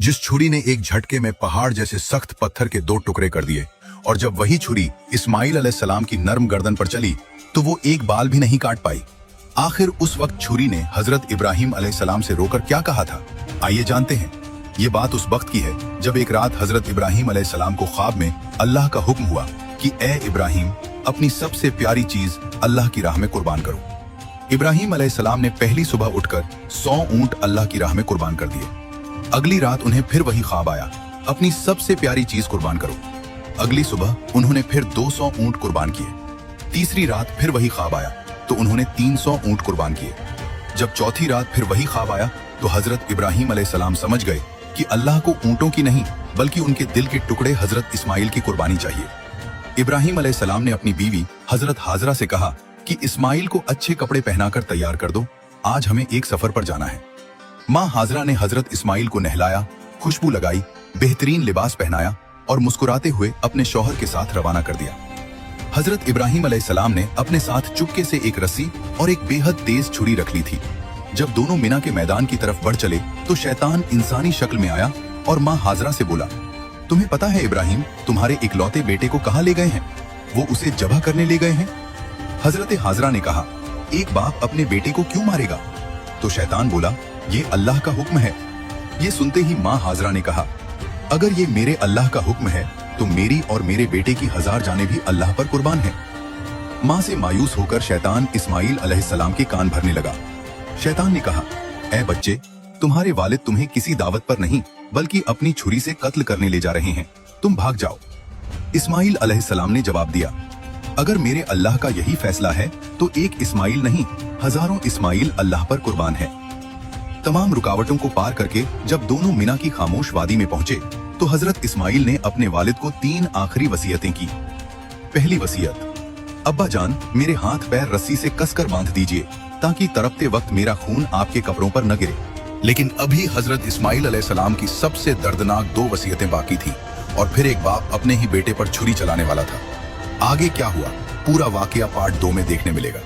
जिस छुरी ने एक झटके में पहाड़ जैसे सख्त पत्थर के 2 टुकड़े कर दिए। और जब वही छुरी इस्माइल अलैहिस्सलाम की नर्म गर्दन पर चली तो वो एक बाल भी नहीं काट पाई। आखिर उस वक्त छुरी ने हजरत इब्राहिम अलैहिस्सलाम से रोकर क्या कहा था, आइए जानते हैं। ये बात उस वक्त की है जब एक रात हजरत इब्राहिम अलैहिस्सलाम को ख्वाब में अल्लाह का हुक्म हुआ कि ए इब्राहिम, अपनी सबसे प्यारी चीज अल्लाह की राह में कुर्बान करो। इब्राहिम अलैहिस्सलाम ने पहली सुबह उठकर 100 ऊंट अल्लाह की राह में कुर्बान कर दिए। अगली रात उन्हें फिर वही ख्वाब आया, अपनी सबसे प्यारी चीज कुर्बान करो। अगली सुबह उन्होंने फिर 200 ऊंट कुर्बान किए। तीसरी रात फिर वही ख्वाब आया तो उन्होंने 300 ऊंट कुर्बान किए। जब चौथी रात फिर वही ख्वाब आया तो हजरत इब्राहिम अलैहिस्सलाम समझ गए कि अल्लाह को ऊंटों की नहीं बल्कि उनके दिल के टुकड़े हजरत इस्माइल की कुर्बानी चाहिए। इब्राहिम अलैहिस्सलाम ने अपनी बीवी हजरत हाजरा से कहा कि इस्माइल को अच्छे कपड़े पहनाकर तैयार कर दो, आज हमें एक सफर पर जाना है। माँ हाजरा ने हजरत इस्माइल को नहलाया, खुशबू लगाई, बेहतरीन लिबास पहनाया और मुस्कुराते हुए अपने शौहर के साथ रवाना कर दिया। हजरत इब्राहिम अलैहिस्सलाम ने अपने साथ चुपके से एक रस्सी और एक बेहद तेज छुरी रख ली थी। जब दोनों मिना के मैदान की तरफ बढ़ चले तो शैतान इंसानी शक्ल में आया और माँ हाजरा से बोला, तुम्हें पता है इब्राहिम, तुम्हारे इकलौते बेटे को कहाँ ले गए हैं? वो उसे ज़ब्ह करने ले गए हैं। हजरत हाजरा ने कहा, एक बाप अपने बेटे को क्यों मारेगा? तो शैतान बोला, ये अल्लाह का हुक्म है। ये सुनते ही माँ हाजरा ने कहा, अगर ये मेरे अल्लाह का हुक्म है तो मेरी और मेरे बेटे की 1000 जानें भी अल्लाह पर कुर्बान हैं। माँ से मायूस होकर शैतान इस्माइल अलैहिस्सलाम के कान भरने लगा। शैतान ने कहा, ऐ बच्चे, तुम्हारे वालिद तुम्हें किसी दावत पर नहीं बल्कि अपनी छुरी से कत्ल करने ले जा रहे हैं, तुम भाग जाओ। इस्माइल अलैहिस्सलाम ने जवाब दिया, अगर मेरे अल्लाह का यही फैसला है तो एक इस्माइल नहीं, हजारों इस्माइल अल्लाह पर कुर्बान है। तमाम रुकावटों को पार करके जब दोनों मिना की खामोश वादी में पहुंचे तो हजरत इस्माइल ने अपने वालिद को 3 आखिरी वसीयतें की। पहली वसीयत, अब्बा जान, मेरे हाथ पैर रस्सी से कसकर बांध दीजिए ताकि तड़पते वक्त मेरा खून आपके कपड़ों पर न गिरे। लेकिन अभी हजरत इस्माइल अलैहिस्सलाम की सबसे दर्दनाक 2 वसीयतें बाकी थी और फिर एक बाप अपने ही बेटे पर छुरी चलाने वाला था। आगे क्या हुआ, पूरा वाकया पार्ट 2 में देखने मिलेगा।